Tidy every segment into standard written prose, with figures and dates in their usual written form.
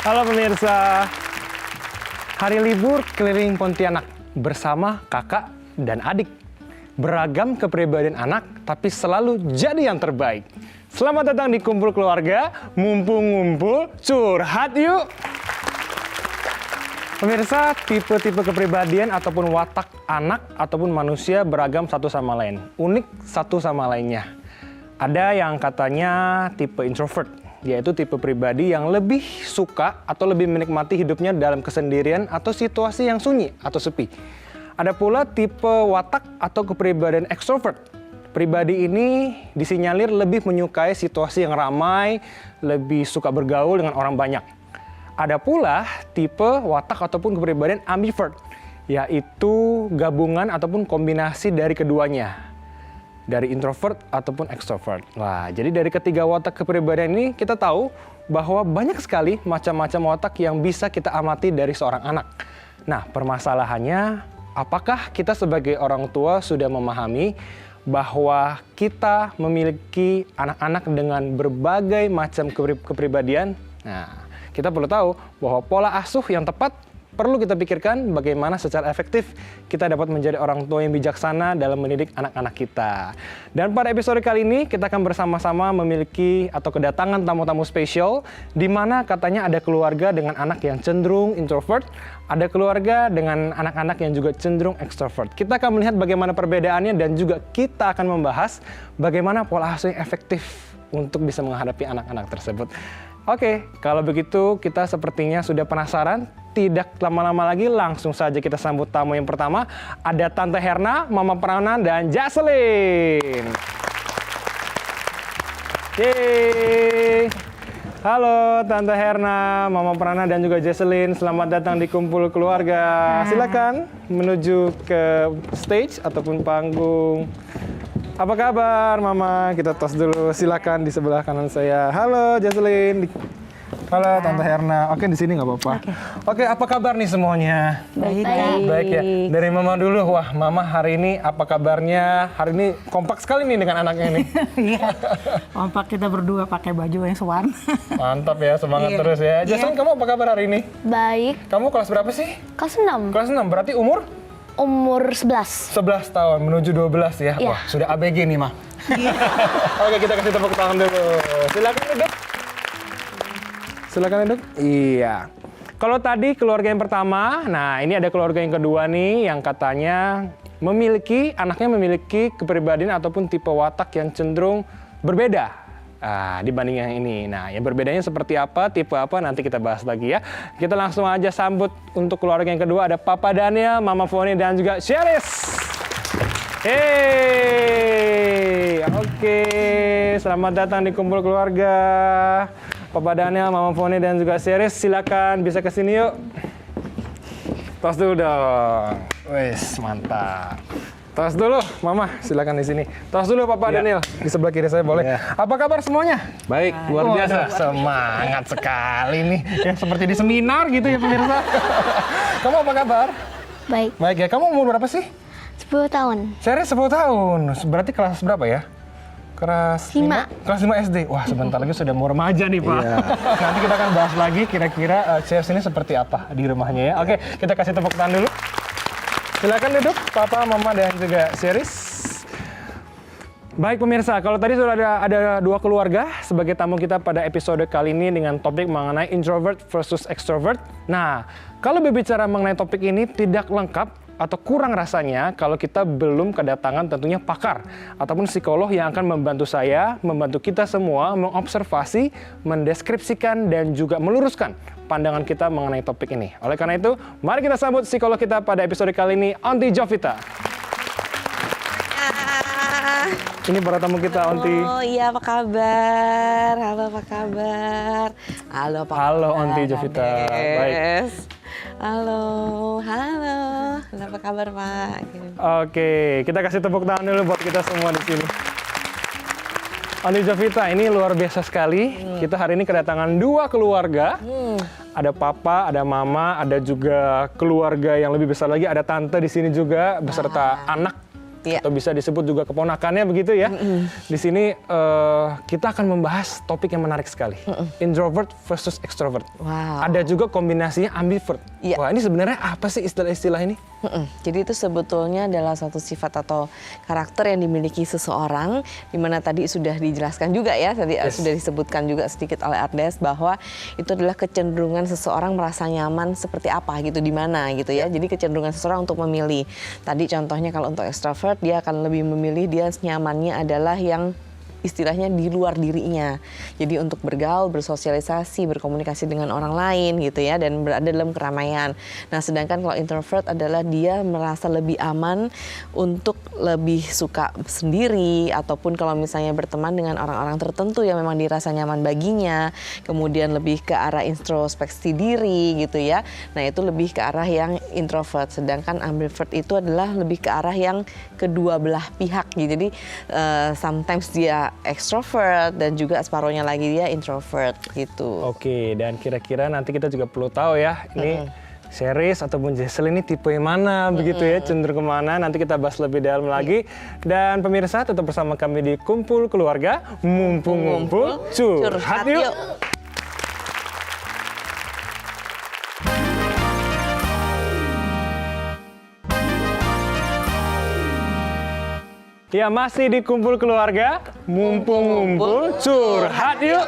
Halo pemirsa, hari libur keliling Pontianak bersama kakak dan adik. Beragam kepribadian anak, tapi selalu jadi yang terbaik. Selamat datang di Kumpul Keluarga, mumpung ngumpul, curhat yuk! Pemirsa, tipe-tipe kepribadian ataupun watak anak ataupun manusia beragam satu sama lain. Unik satu sama lainnya. Ada yang katanya tipe introvert, yaitu tipe pribadi yang lebih suka atau lebih menikmati hidupnya dalam kesendirian atau situasi yang sunyi atau sepi. Ada pula tipe watak atau kepribadian extrovert. Pribadi ini disinyalir lebih menyukai situasi yang ramai, lebih suka bergaul dengan orang banyak. Ada pula tipe watak ataupun kepribadian ambivert, yaitu gabungan ataupun kombinasi dari keduanya. Dari introvert ataupun extrovert. Wah, jadi dari ketiga watak kepribadian ini kita tahu bahwa banyak sekali macam-macam watak yang bisa kita amati dari seorang anak. Nah, permasalahannya apakah kita sebagai orang tua sudah memahami bahwa kita memiliki anak-anak dengan berbagai macam kepribadian? Nah, kita perlu tahu bahwa pola asuh yang tepat perlu kita pikirkan bagaimana secara efektif kita dapat menjadi orang tua yang bijaksana dalam mendidik anak-anak kita. Dan pada episode kali ini kita akan bersama-sama memiliki atau kedatangan tamu-tamu spesial di mana katanya ada keluarga dengan anak yang cenderung introvert, ada keluarga dengan anak-anak yang juga cenderung extrovert. Kita akan melihat bagaimana perbedaannya dan juga kita akan membahas bagaimana pola asuh yang efektif untuk bisa menghadapi anak-anak tersebut. Oke, kalau begitu kita sepertinya sudah penasaran. Tidak lama-lama lagi, langsung saja kita sambut tamu yang pertama. Ada Tante Herna, Mama Prana, dan Jaslyn. Yeay. Halo Tante Herna, Mama Prana, dan juga Jaslyn. Selamat datang di Kumpul Keluarga. Silakan menuju ke stage ataupun panggung. Apa kabar Mama? Kita tos dulu. Silakan di sebelah kanan saya. Halo Jaslyn. Halo Tante Herna. Oke, di sini nggak apa-apa. Oke, apa kabar nih semuanya? Baik. Baik ya. Dari Mama dulu. Wah, Mama hari ini apa kabarnya? Hari ini kompak sekali nih dengan anaknya nih. Iya. Kompak kita berdua pakai baju yang sewarna. Mantap ya, semangat terus ya. Jaslyn, kamu apa kabar hari ini? Baik, Kamu kelas berapa sih? kelas 6. Kelas 6, berarti umur? Umur 11. 11 tahun, menuju 12 ya. Iya. Wah, sudah ABG nih, Mah. Oke, kita kasih tepuk tangan dulu. Silakan duduk. Silakan duduk. Iya. Kalau tadi keluarga yang pertama, nah ini ada keluarga yang kedua nih yang katanya anaknya memiliki kepribadian ataupun tipe watak yang cenderung berbeda dibanding yang ini. Nah, yang berbedanya seperti apa, tipe apa, nanti kita bahas lagi ya. Kita langsung aja sambut untuk keluarga yang kedua, ada Papa Daniel, Mama Foni, dan juga Sheris. Hey, oke, selamat datang di Kumpul Keluarga. Papa Daniel, Mama Foni, dan juga Sheris, silakan bisa kesini yuk. Tos dulu dong. Wes, mantap. Tos dulu, Mama, silakan di sini. Tos dulu Papa Daniel, di sebelah kiri saya boleh. Apa kabar semuanya? Baik, luar biasa. Semangat sekali nih. Ya seperti di seminar gitu ya pemirsa. Kamu apa kabar? Baik, Baik ya, kamu umur berapa sih? 10 tahun. Sheris 10 tahun. Berarti kelas berapa ya? Kelas 5. Kelas 5 SD. Wah, sebentar lagi sudah mau remaja nih, Pak. Iya. Nanti kita akan bahas lagi kira-kira Sheris ini seperti apa di rumahnya ya. Oke, kita kasih tepuk tangan dulu. Silakan duduk, Papa, Mama, dan juga Sheris. Baik pemirsa, kalau tadi sudah ada dua keluarga sebagai tamu kita pada episode kali ini dengan topik mengenai introvert versus extrovert. Nah, kalau berbicara mengenai topik ini tidak lengkap atau kurang rasanya kalau kita belum kedatangan tentunya pakar ataupun psikolog yang akan membantu saya, membantu kita semua mengobservasi, mendeskripsikan, dan juga meluruskan pandangan kita mengenai topik ini. Oleh karena itu, mari kita sambut psikolog kita pada episode kali ini, Onti Jovita. Ini para tamu kita, Onti. Oh iya, apa kabar? Halo, apa kabar? Halo, apa kabar? Halo, Onti Jovita. Baik. Halo. Apa kabar, Pak? Oke, kita kasih tepuk tangan dulu buat kita semua di sini. Onti Jovita, ini luar biasa sekali. Kita hari ini kedatangan dua keluarga. Ada papa, ada mama, ada juga keluarga yang lebih besar lagi. Ada tante di sini juga beserta anak Iya. atau bisa disebut juga keponakannya begitu ya. Di sini kita akan membahas topik yang menarik sekali. Introvert versus extrovert. Wow. Ada juga kombinasinya ambivert. Iya. Wah, ini sebenarnya apa sih istilah-istilah ini? Jadi itu sebetulnya adalah suatu sifat atau karakter yang dimiliki seseorang, di mana tadi sudah dijelaskan juga ya, tadi sudah disebutkan juga sedikit oleh Ardes bahwa itu adalah kecenderungan seseorang merasa nyaman seperti apa gitu, di mana gitu ya. Jadi kecenderungan seseorang untuk memilih. Tadi contohnya kalau untuk extrovert dia akan lebih memilih dia nyamannya adalah yang istilahnya di luar dirinya. Jadi untuk bergaul, bersosialisasi, berkomunikasi dengan orang lain gitu ya, dan berada dalam keramaian. Nah, sedangkan kalau introvert adalah dia merasa lebih aman untuk lebih suka sendiri, ataupun kalau misalnya berteman dengan orang-orang tertentu yang memang dirasa nyaman baginya, kemudian lebih ke arah introspeksi diri gitu ya. Nah, itu lebih ke arah yang introvert. Sedangkan ambivert itu adalah lebih ke arah yang kedua belah pihak gitu. Jadi sometimes dia extrovert dan juga separuhnya lagi dia introvert gitu. Oke, dan kira-kira nanti kita juga perlu tahu ya, ini Series ataupun Jesslyn ini tipe yang mana begitu ya, cenderung kemana, nanti kita bahas lebih dalam lagi. Dan pemirsa tetap bersama kami di Kumpul Keluarga, mumpung ngumpul curhat yuk. Ya, masih di Kumpul Keluarga, mumpung ngumpul curhat yuk.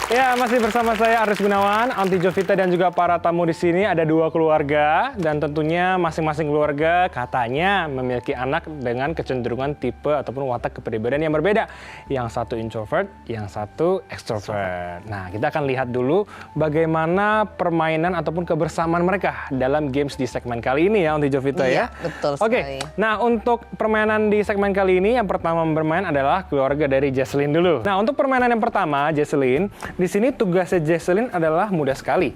Ya, masih bersama saya Aris Gunawan, Aunty Jovita, dan juga para tamu di sini. Ada dua keluarga, dan tentunya masing-masing keluarga katanya memiliki anak dengan kecenderungan tipe ataupun watak kepribadian yang berbeda. Yang satu introvert, yang satu extrovert. Nah, kita akan lihat dulu bagaimana permainan ataupun kebersamaan mereka dalam games di segmen kali ini ya, Aunty Jovita ya. Betul Oke, sekali. nah untuk permainan di segmen kali ini, yang pertama bermain adalah keluarga dari Jesslyn dulu. Nah, untuk permainan yang pertama, Jesslyn, di sini tugasnya Jesslyn adalah mudah sekali.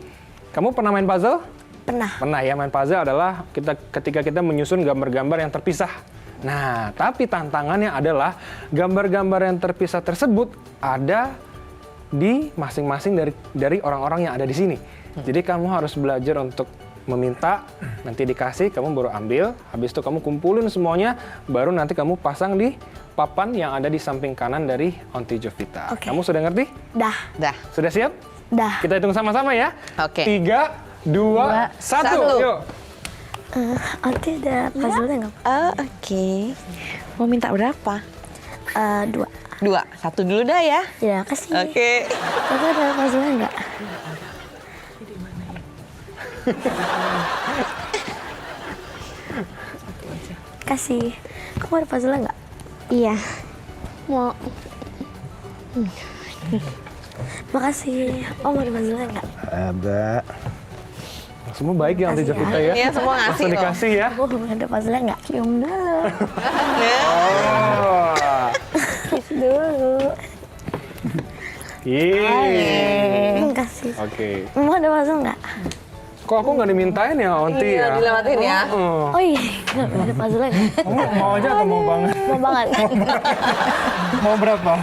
Kamu pernah main puzzle? Pernah. Pernah ya, main puzzle adalah ketika kita menyusun gambar-gambar yang terpisah. Nah, tapi tantangannya adalah gambar-gambar yang terpisah tersebut ada di masing-masing dari orang-orang yang ada di sini. Jadi kamu harus belajar untuk meminta, nanti dikasih, kamu baru ambil, habis itu kamu kumpulin semuanya, baru nanti kamu pasang di papan yang ada di samping kanan dari Aunty Jovita. Oke. Kamu sudah ngerti? Dah. Dah. Sudah siap? Dah. Kita hitung sama-sama ya. Oke. 3, 2, 1. Yuk. Nanti ada puzzle-nya nggak? Oke. Mau minta berapa? 2. 2. 1 dulu dah ya. Ya, kasih. Oke. Tapi ada puzzle-nya nggak? Kasih. Kamu ada puzzle nggak? Iya. Mau. Makasih. Om ada puzzle nggak? Ada. Semua baik ya Aunty Jovita ya. Iya, semua ngasih Langsung loh. dikasih ya. Aku ada puzzle nggak? Cium dulu. Oh. Kiss dulu. Kasih. Oke. Mau ada puzzle nggak? Kok aku nggak dimintain ya Aunty Iya, ya? dilewatin ya. Oh. Oh iya, nggak ada puzzle nggak? Kamu mau aja atau mau banget? Mau banget. Mau berapa?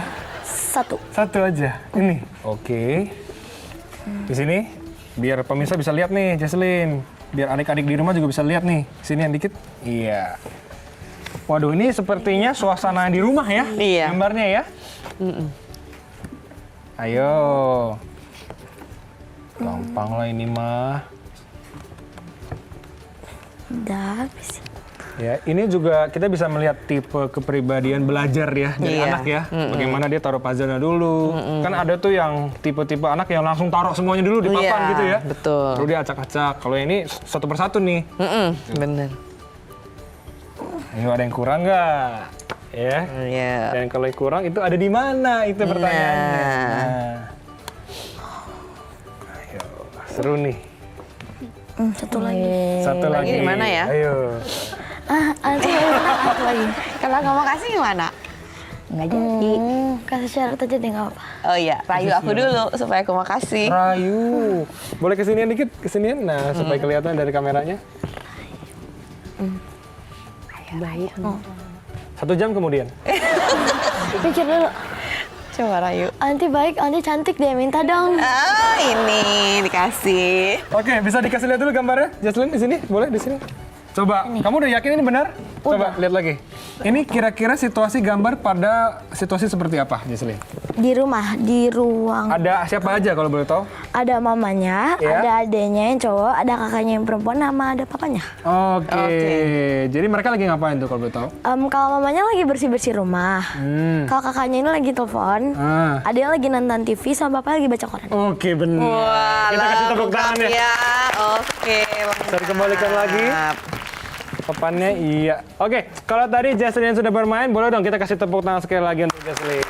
1. Satu aja. Ini. Oke. Di sini biar pemirsa bisa lihat nih, Jesslyn. Biar adik-adik di rumah juga bisa lihat nih. Sini yang dikit. Iya. Waduh, ini sepertinya suasana di rumah ya? Iya. Gambarnya ya? Ayo. Gampang lah ini mah. Udah habis. Ya, ini juga kita bisa melihat tipe kepribadian belajar ya dari Iya. anak ya. Bagaimana dia taruh puzzle-nya dulu. Kan ada tuh yang tipe-tipe anak yang langsung taruh semuanya dulu di papan Iya, gitu ya. betul. Lalu dia acak-acak. Kalau ini satu persatu nih. Bener. Ayo, ada yang kurang nggak? Ya. Iya. Dan kalau yang kurang itu ada di mana? Itu pertanyaannya. Nah. Ayo, seru nih. Satu lagi. Satu lagi. di mana ya? Ayo. Nanti satu lagi. Kalau nggak mau kasih gimana? Nggak jadi. Kasih syarat aja deh nggak apa. Oh iya, rayu aku dulu supaya aku mau kasih. Rayu. Boleh kesinian dikit, kesinian. Nah, supaya kelihatan dari kameranya. Baik. 1 jam kemudian. Pikir dulu. Coba rayu. Anti baik, anti cantik dia minta dong. Ini dikasih. Oke, bisa dikasih lihat dulu gambarnya, Jesslyn di sini, boleh di sini. Coba, kamu udah yakin ini benar? Coba lihat lagi. Ini kira-kira situasi gambar pada situasi seperti apa, Jesslyn? Di rumah, di ruang. Ada siapa aja kalau boleh tahu? Ada mamanya, Ya. ada adenya yang cowok, ada kakaknya yang perempuan, sama ada papanya. Oke. Jadi mereka lagi ngapain tuh kalau boleh tahu? Kalau mamanya lagi bersih-bersih rumah. Kalau kakaknya ini lagi telepon. Ah. Ada yang lagi nonton TV, sama bapaknya lagi baca koran. Oke, benar. Wah, Kita kasih tepuk lengkap tangan ya. ya. Oke. Bisa dikembalikan lagi. Papannya iya. Oke, kalau tadi Jesslyn sudah bermain, boleh dong kita kasih tepuk tangan sekali lagi untuk Jesslyn.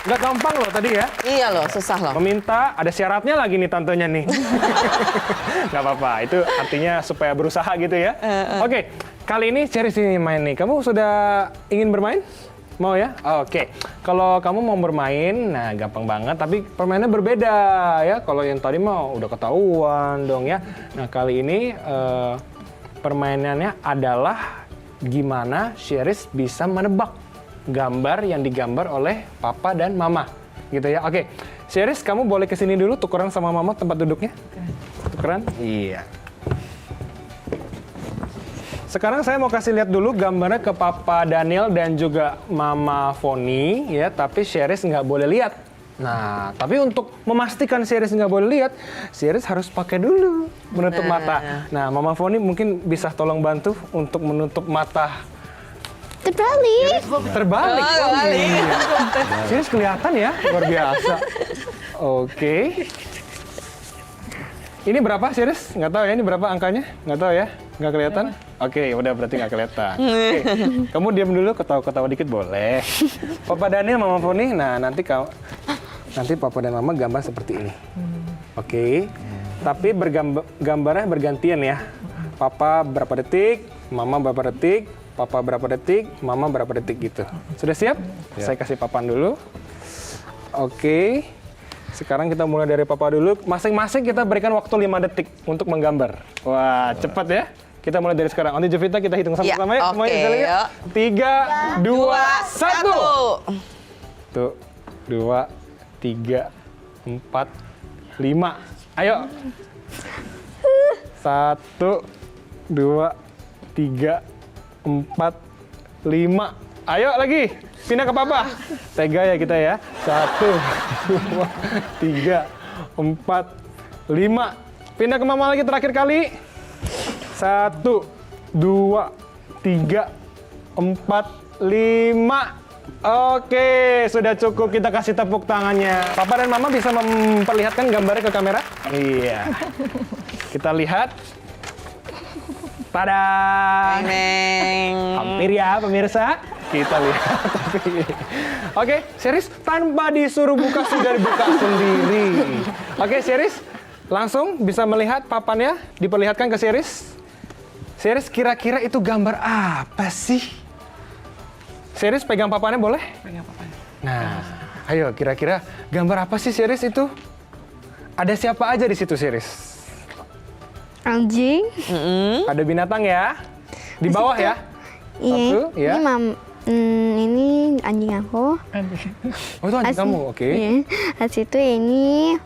Nggak gampang loh tadi ya. Iya loh, susah loh. Meminta, ada syaratnya lagi nih tantenya nih. Nggak apa-apa, itu artinya supaya berusaha gitu ya. Oke, kali ini Ceris ini main nih. Kamu sudah ingin bermain? Mau ya? Oke, kalau kamu mau bermain, nah gampang banget, tapi permainannya berbeda ya. Kalau yang tadi mah udah ketahuan dong ya. Nah kali ini permainannya adalah gimana Ceris bisa menebak gambar yang digambar oleh papa dan mama, gitu ya. Oke, Ceris, kamu boleh kesini dulu tukeran sama mama tempat duduknya. Tukeran? Iya. Sekarang saya mau kasih lihat dulu gambarnya ke Papa Daniel dan juga Mama Foni ya, tapi Ceris nggak boleh lihat. Nah, tapi untuk memastikan Ceris nggak boleh lihat, Ceris harus pakai dulu menutup mata. Nah, Mama Foni mungkin bisa tolong bantu untuk menutup mata. Terbalik. Terbalik. Ceris kelihatan ya, luar biasa. Oke. Ini berapa, Ceris? Nggak tahu ya, ini berapa angkanya? Nggak tahu ya? Nggak kelihatan? Oke, udah berarti nggak kelihatan. Oke, kamu diam dulu, ketawa-ketawa dikit boleh. Papa Daniel, Mama Foni, nah nanti Papa dan Mama gambar seperti ini. Oke, tapi gambarnya bergantian ya. Papa berapa detik, Mama berapa detik, Papa berapa detik, Mama berapa detik gitu. Sudah siap? Saya kasih papan dulu. Oke. Sekarang kita mulai dari Papa dulu. Masing-masing kita berikan waktu 5 detik untuk menggambar. Wah, cepat ya. Kita mulai dari sekarang. Nanti Jovita kita hitung sama-sama ya. Semuanya bisa lihat. 3, 2, 1. Tuh, 2, 3, 4, 5. Ayo. 1, 2, 3, 4, 5. Ayo lagi. Pindah ke Papa. Tega ya kita ya. 1, 2, 3, 4, 5. Pindah ke Mama lagi terakhir kali. 1, 2, 3, 4, 5. Oke, sudah cukup. Kita kasih tepuk tangannya. Papa dan Mama bisa memperlihatkan gambarnya ke kamera? Iya. Kita lihat. Tada! Hampir ya pemirsa. Kita lihat. Oke, Ceris tanpa disuruh buka sudah dibuka sendiri. Oke, Ceris langsung bisa melihat papannya. Diperlihatkan ke Ceris. Ceris kira-kira itu gambar apa sih? Ceris pegang papannya boleh? Pegang papannya. Nah, ayo kira-kira gambar apa sih Ceris itu? Ada siapa aja di situ Ceris? Anjing. Ada binatang ya? Di bawah ya? Satu, ya. Ini anjing aku. Oh itu anjing kamu, oke. Iya. Habis itu ini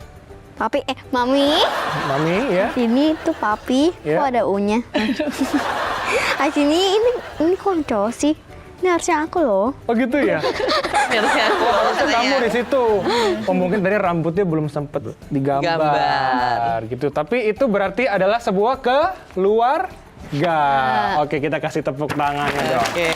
papi, mami. Mami ya? Ini tuh papi. Iya. Kok ada U-nya? Habis ini kok cowok sih? Ini harusnya aku loh. Oh gitu ya? Harusnya aku. Harusnya kamu di situ. Oh mungkin tadi rambutnya belum sempet digambar gitu. Tapi itu berarti adalah sebuah keluarga. Oke, kita kasih tepuk tangannya dong. Oke.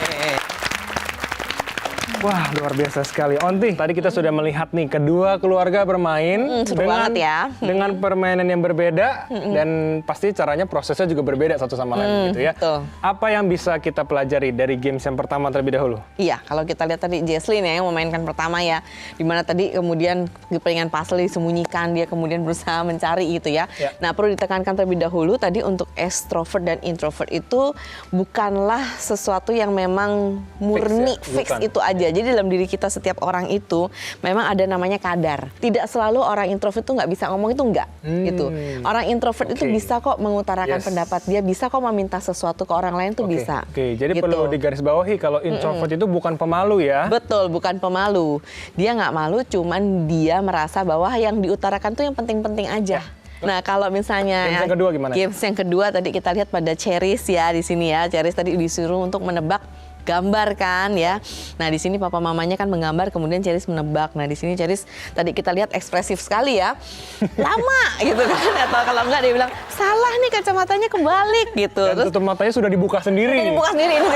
Wah, luar biasa sekali. Onti, tadi kita sudah melihat nih kedua keluarga bermain seru banget ya. Dengan permainan yang berbeda dan pasti caranya prosesnya juga berbeda satu sama lain gitu ya. betul. Apa yang bisa kita pelajari dari games yang pertama terlebih dahulu? Iya, kalau kita lihat tadi Jesslyn ya yang memainkan pertama ya, dimana tadi kemudian kepengen puzzle disembunyikan, dia kemudian berusaha mencari gitu ya. Ya. Nah perlu ditekankan terlebih dahulu tadi untuk extrovert dan introvert itu bukanlah sesuatu yang memang murni fix Bukan. itu aja. Jadi dalam diri kita setiap orang itu memang ada namanya kadar. Tidak selalu orang introvert itu nggak bisa ngomong itu enggak gitu. Orang introvert itu Oke. bisa kok mengutarakan Yes. pendapat dia, bisa kok meminta sesuatu ke orang lain tuh Oke, bisa. Oke, jadi Gitu. perlu digarisbawahi kalau introvert itu bukan pemalu ya. Betul, bukan pemalu. Dia nggak malu, cuman dia merasa bahwa yang diutarakan tuh yang penting-penting aja. Nah, kalau misalnya Games yang kedua gimana? Games yang kedua tadi kita lihat pada Ceris ya di sini ya. Ceris tadi disuruh untuk menebak gambar kan ya. Nah, di sini papa mamanya kan menggambar, kemudian Ceris menebak. Nah, di sini Ceris tadi kita lihat ekspresif sekali ya. Lama gitu kan, atau kalau enggak dia bilang salah nih kacamatanya kebalik gitu. Dan tutup matanya sudah dibuka sendiri. Bukan sendiri ini.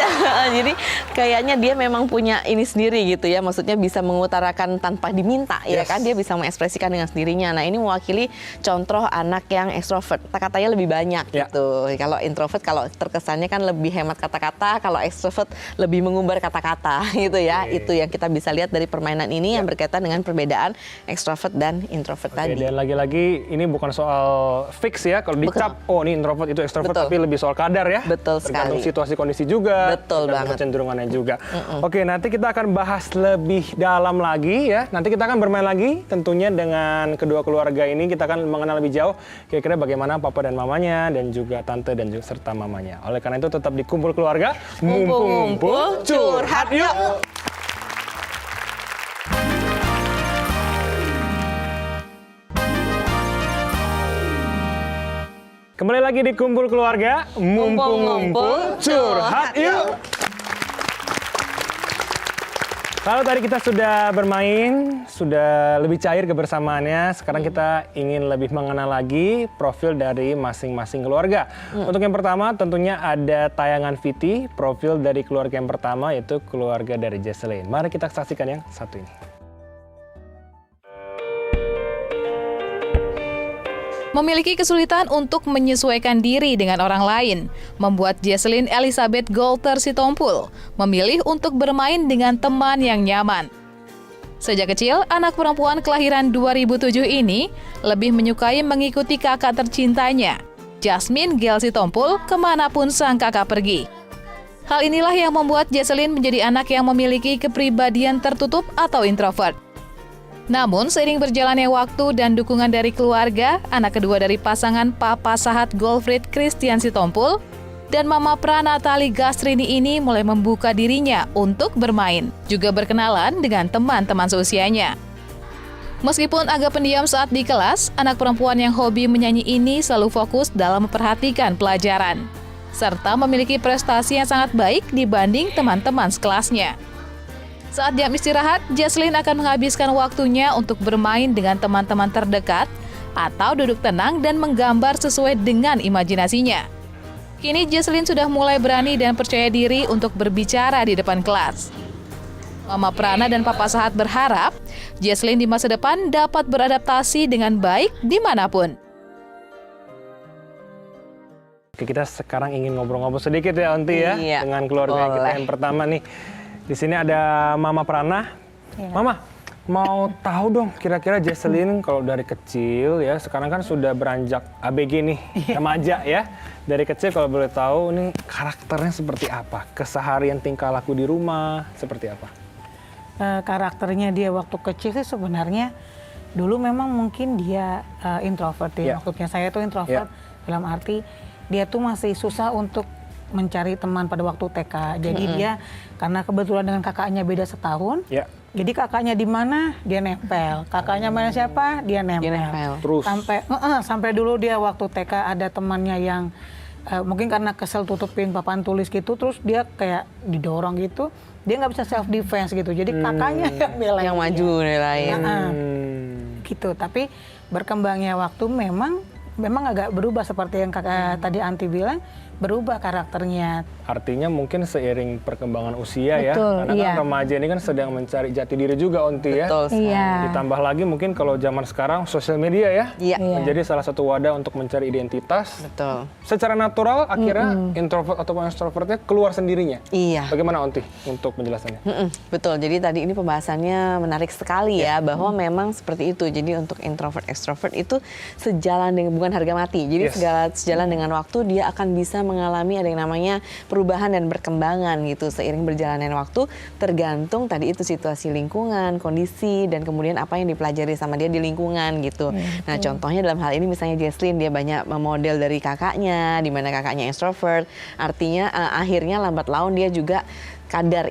Jadi kayaknya dia memang punya ini sendiri gitu ya. Maksudnya bisa mengutarakan tanpa diminta ya kan. Dia bisa mengekspresikan dengan sendirinya. Nah, ini mewakili contoh anak yang ekstrovert. Kata-katanya lebih banyak Ya. gitu. Kalau introvert kalau terkesannya kan lebih hemat kata-kata, kalau ekstrovert lebih mengumbar kata-kata gitu ya. Oke. Itu yang kita bisa lihat dari permainan ini yang berkaitan dengan perbedaan ekstrovert dan introvert Oke, tadi. dan lagi-lagi ini bukan soal fix ya. Kalau dicap, oh ini introvert itu ekstrovert, Betul. tapi lebih soal kadar ya. Betul Tergantung sekali. situasi kondisi juga. Betul tergantung banget. kecenderungannya juga. Oke, nanti kita akan bahas lebih dalam lagi ya. Nanti kita akan bermain lagi tentunya dengan kedua keluarga ini. Kita akan mengenal lebih jauh kira-kira bagaimana papa dan mamanya dan juga tante dan juga serta mamanya. Oleh karena itu tetap di Kumpul Keluarga. Mumpung-mumpung curhat yuk. Kembali lagi di Kumpul Keluarga, mumpung-mumpung curhat yuk. Kalau tadi kita sudah bermain, sudah lebih cair kebersamaannya, sekarang kita ingin lebih mengenal lagi profil dari masing-masing keluarga. Untuk yang pertama tentunya ada tayangan Viti, profil dari keluarga yang pertama yaitu keluarga dari Jesselyn. Mari kita saksikan yang satu ini. Memiliki kesulitan untuk menyesuaikan diri dengan orang lain, membuat Jesselyn Elizabeth Golter Sitompul memilih untuk bermain dengan teman yang nyaman. Sejak kecil, anak perempuan kelahiran 2007 ini lebih menyukai mengikuti kakak tercintanya, Jasmine Gel Sitompul, kemanapun sang kakak pergi. Hal inilah yang membuat Jesselyn menjadi anak yang memiliki kepribadian tertutup atau introvert. Namun, seiring berjalannya waktu dan dukungan dari keluarga, anak kedua dari pasangan Papa Sahat Golfried Christian Sitompul dan Mama Pranatali Gastrini ini mulai membuka dirinya untuk bermain, juga berkenalan dengan teman-teman seusianya. Meskipun agak pendiam saat di kelas, anak perempuan yang hobi menyanyi ini selalu fokus dalam memperhatikan pelajaran, serta memiliki prestasi yang sangat baik dibanding teman-teman sekelasnya. Saat jam istirahat, Jesselyn akan menghabiskan waktunya untuk bermain dengan teman-teman terdekat atau duduk tenang dan menggambar sesuai dengan imajinasinya. Kini Jesselyn sudah mulai berani dan percaya diri untuk berbicara di depan kelas. Mama Prana dan Papa Sahat berharap Jesselyn di masa depan dapat beradaptasi dengan baik dimanapun. Oke, kita sekarang ingin ngobrol-ngobrol sedikit ya Onti ya Iya, dengan keluarga kita boleh. yang pertama nih. Di sini ada Mama Prana. Mama, mau tahu dong kira-kira Jesselyn kalau dari kecil ya, sekarang kan sudah beranjak ABG nih, remaja ya. Dari kecil kalau boleh tahu ini karakternya seperti apa? Keseharian tingkah laku di rumah seperti apa? Karakternya dia waktu kecil sih sebenarnya dulu memang mungkin dia introvert ya. Iya. Maksudnya saya tuh introvert dalam arti dia tuh masih susah untuk mencari teman pada waktu TK. Jadi dia karena kebetulan dengan kakaknya beda setahun. Ya. Jadi kakaknya di mana dia nempel, kakaknya mana siapa dia nempel. Dia nempel. Terus Sampai dulu dia waktu TK ada temannya yang mungkin karena kesel tutupin papan tulis gitu, terus dia kayak didorong gitu, dia nggak bisa self defense gitu. Jadi kakaknya yang belain Yang dia. maju nilainya. Gitu. Tapi berkembangnya waktu memang agak berubah seperti yang kakak tadi Anti bilang, berubah karakternya. artinya mungkin seiring perkembangan usia ya. Betul, Karena iya. kan remaja ini kan sedang mencari jati diri juga Onti ya. Betul sekali. Iya. Ditambah lagi mungkin kalau zaman sekarang sosial media ya. Iya. Menjadi salah satu wadah untuk mencari identitas. Betul. Secara natural akhirnya introvert ataupun extrovertnya keluar sendirinya. Iya. Bagaimana Onti untuk penjelasannya? Betul, jadi tadi ini pembahasannya menarik sekali ya, bahwa memang seperti itu. Jadi untuk introvert, extrovert itu sejalan dengan, bukan harga mati. Jadi Yes. sejalan dengan waktu dia akan bisa mengalami ada yang namanya perubahan dan berkembangan gitu seiring berjalannya waktu, tergantung tadi itu situasi lingkungan, kondisi, dan kemudian apa yang dipelajari sama dia di lingkungan gitu. Nah contohnya dalam hal ini misalnya Jesselyn, dia banyak memodel dari kakaknya, di mana kakaknya extrovert, artinya akhirnya lambat laun dia juga kadar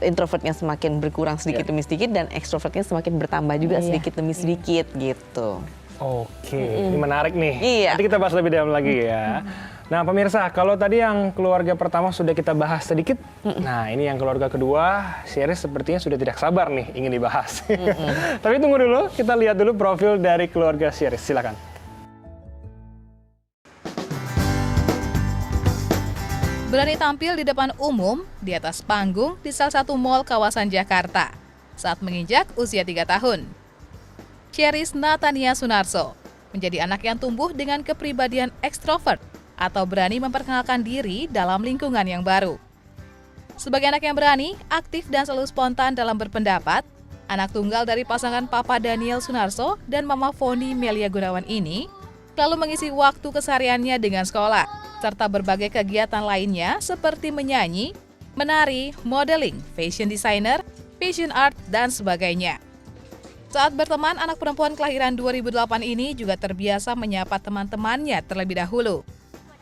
introvertnya semakin berkurang sedikit demi sedikit dan extrovertnya semakin bertambah juga sedikit demi sedikit gitu. Oke, ini menarik nih. Iya. Nanti kita bahas lebih dalam lagi ya. Nah pemirsa, kalau tadi yang keluarga pertama sudah kita bahas sedikit, nah ini yang keluarga kedua, series sepertinya sudah tidak sabar nih ingin dibahas. Tapi tunggu dulu, kita lihat dulu profil dari keluarga series, silakan. Berani tampil di depan umum, di atas panggung di salah satu mal kawasan Jakarta saat menginjak usia 3 tahun. Cheris Natania Sunarso menjadi anak yang tumbuh dengan kepribadian ekstrovert atau berani memperkenalkan diri dalam lingkungan yang baru. Sebagai anak yang berani, aktif dan selalu spontan dalam berpendapat, anak tunggal dari pasangan Papa Daniel Sunarso dan Mama Foni Melia Gunawan ini selalu mengisi waktu kesehariannya dengan sekolah, serta berbagai kegiatan lainnya seperti menyanyi, menari, modeling, fashion designer, fashion art, dan sebagainya. Saat berteman, anak perempuan kelahiran 2008 ini juga terbiasa menyapa teman-temannya terlebih dahulu,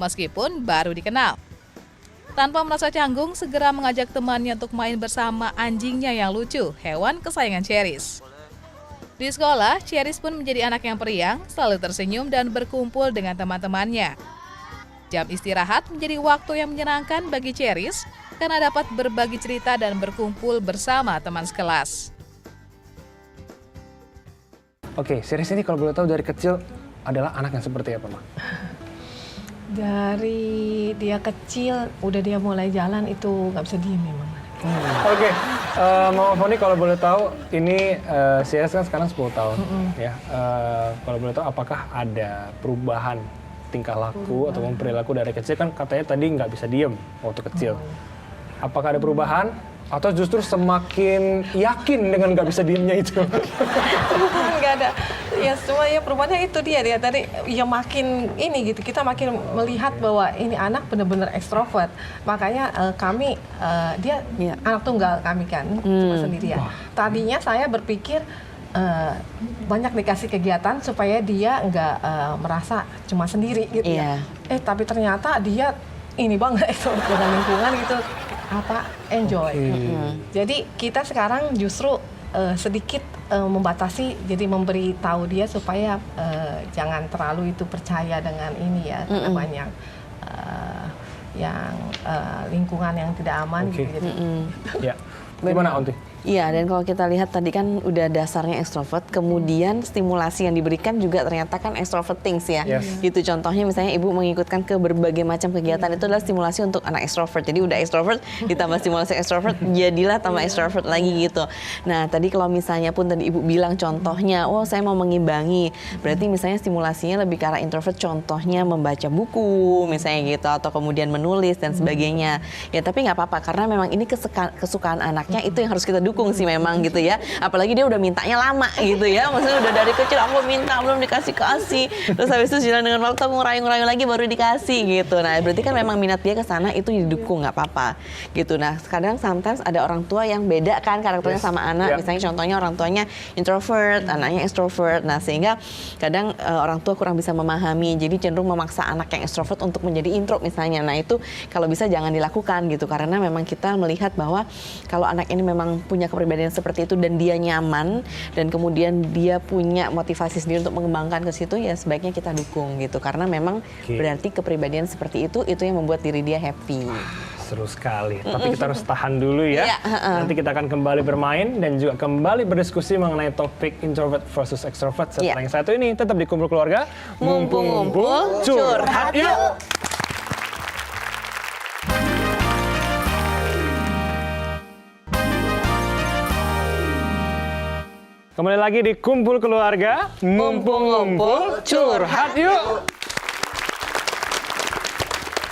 meskipun baru dikenal. Tanpa merasa canggung, segera mengajak temannya untuk main bersama anjingnya yang lucu, hewan kesayangan Cheris. Di sekolah, Cheris pun menjadi anak yang periang, selalu tersenyum dan berkumpul dengan teman-temannya. Jam istirahat menjadi waktu yang menyenangkan bagi Cheris karena dapat berbagi cerita dan berkumpul bersama teman sekelas. Oke, series ini kalau boleh tahu dari kecil adalah anak yang seperti apa, Ma? Dari dia kecil, udah dia mulai jalan itu nggak bisa diem memang. Oke, Mama Foni kalau boleh tahu, ini series kan sekarang 10 tahun. Ya, kalau boleh tahu apakah ada perubahan tingkah laku ataupun perilaku dari kecil? Kan katanya tadi nggak bisa diem waktu kecil. Apakah ada perubahan? Atau justru semakin yakin dengan nggak bisa diemnya itu? Perubahan nggak ada. Ya cuma ya perubahannya itu dia tadi ya makin ini gitu. Kita makin melihat bahwa ini anak benar-benar ekstrovert. Makanya kami dia anak tunggal kami kan cuma sendirian. Tadinya saya berpikir banyak dikasih kegiatan supaya dia nggak merasa cuma sendiri gitu ya. Tapi ternyata dia ini banget ekstrovert dengan lingkungan gitu. Enjoy. Jadi kita sekarang justru sedikit membatasi, jadi memberi tahu dia supaya jangan terlalu itu percaya dengan ini ya, banyak yang lingkungan yang tidak aman gitu. Ya, gimana Onti? Iya, dan kalau kita lihat tadi kan udah dasarnya ekstrovert, kemudian stimulasi yang diberikan juga ternyata kan extrovert things ya. Gitu contohnya misalnya ibu mengikutkan ke berbagai macam kegiatan itu adalah stimulasi untuk anak ekstrovert. Jadi udah ekstrovert ditambah stimulasi ekstrovert jadilah tambah ekstrovert lagi gitu. Nah, tadi kalau misalnya pun tadi ibu bilang contohnya, saya mau mengimbangi. Berarti misalnya stimulasinya lebih ke arah introvert, contohnya membaca buku misalnya gitu atau kemudian menulis dan sebagainya. Ya, tapi nggak apa-apa karena memang ini kesukaan anaknya itu yang harus kita dukung sih memang gitu ya. Apalagi dia udah mintanya lama gitu ya. Maksudnya udah dari kecil aku minta belum dikasih-kasih. Terus habis itu jalan dengan waktu aku ngerayu-ngerayu lagi baru dikasih gitu. Nah, berarti kan memang minat dia ke sana itu didukung nggak apa-apa gitu. Nah, kadang sometimes ada orang tua yang beda kan karakternya sama anak. Misalnya contohnya orang tuanya introvert, anaknya extrovert. Nah, sehingga kadang orang tua kurang bisa memahami. Jadi cenderung memaksa anak yang extrovert untuk menjadi intro misalnya. Nah, itu kalau bisa jangan dilakukan gitu. Karena memang kita melihat bahwa kalau anak ini memang punya kepribadian seperti itu dan dia nyaman dan kemudian dia punya motivasi sendiri untuk mengembangkan ke situ, ya sebaiknya kita dukung gitu karena memang berarti kepribadian seperti itu yang membuat diri dia happy. Seru sekali, tapi kita harus tahan dulu ya. Nanti kita akan kembali bermain dan juga kembali berdiskusi mengenai topik introvert versus extrovert setelah yang satu ini. Tetap di Kumpul Keluarga, mumpung-mumpung curhat yuk! Kembali lagi di Kumpul Keluarga, mumpung-mumpung curhat yuk!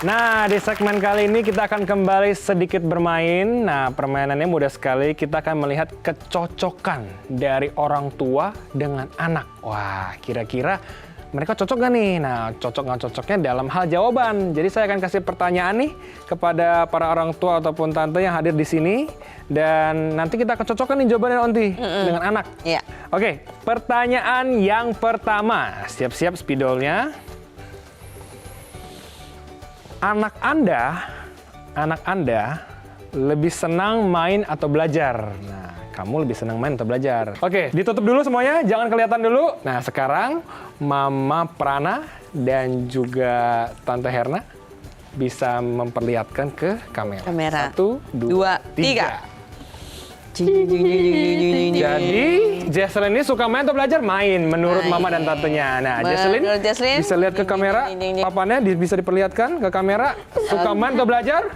Nah, di segmen kali ini kita akan kembali sedikit bermain. Nah, permainannya mudah sekali. Kita akan melihat kecocokan dari orang tua dengan anak. Wah, kira-kira mereka cocok gak nih? Nah, cocok nggak cocoknya dalam hal jawaban. Jadi saya akan kasih pertanyaan nih kepada para orang tua ataupun tante yang hadir di sini. Dan nanti kita akan cocokkan nih jawabannya Onti dengan anak. Oke, pertanyaan yang pertama. Siap-siap spidolnya. Anak Anda lebih senang main atau belajar? Nah, kamu lebih senang main atau belajar. Oke, ditutup dulu semuanya, jangan kelihatan dulu. Nah, sekarang Mama Prana dan juga Tante Herna bisa memperlihatkan ke kamera. Kamera. 1, 2, 3. Jadi Jadi, Jesselyn ini suka main atau belajar? Main, menurut Mama dan tantenya. Nah, Jesselyn Menurut Jesselyn, bisa lihat ke kamera, papannya bisa diperlihatkan ke kamera. Suka main atau belajar?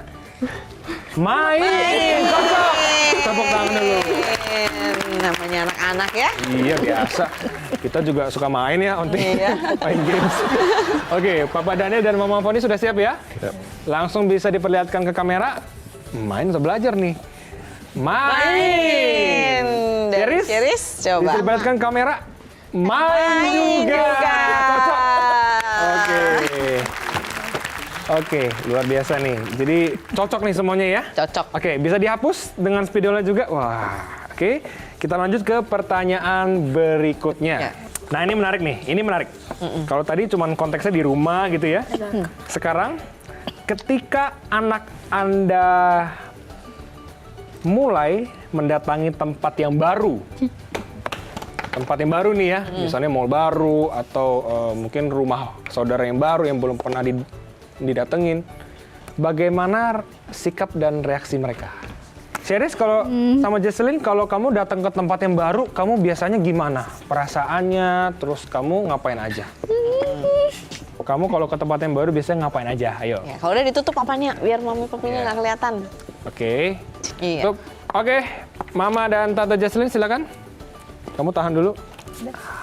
Main! Cocok! Tepuk tangan dulu. namanya anak-anak ya. Iya, biasa. Kita juga suka main ya, Onti. Main games. Oke, Papa Daniel dan Mama Foni sudah siap ya? Langsung bisa diperlihatkan ke kamera. Main atau belajar nih? Main. Dari Cheris, coba. Bisa diperlihatkan kamera. Main juga. Cocok. Oke, luar biasa nih. Jadi cocok nih semuanya ya. Cocok. Oke, bisa dihapus dengan spidolnya juga. Wah, oke. Kita lanjut ke pertanyaan berikutnya. Ya. Nah, ini menarik nih. Ini menarik. Kalau tadi cuman konteksnya di rumah gitu ya. Sekarang, ketika anak Anda mulai mendatangi tempat yang baru. Tempat yang baru nih ya, misalnya mall baru atau mungkin rumah saudara yang baru yang belum pernah didatengin. Bagaimana sikap dan reaksi mereka? Cheris, kalau sama Jesselyn, kalau kamu datang ke tempat yang baru, kamu biasanya gimana? Perasaannya, terus kamu ngapain aja? Kamu kalau ke tempat yang baru biasanya ngapain aja? Ayo. Ya, kalau udah ditutup apanya, biar mami papinya nggak kelihatan. Oke. Iya. Tutup. Oke, Mama dan Tante Jesselyn silakan. Kamu tahan dulu.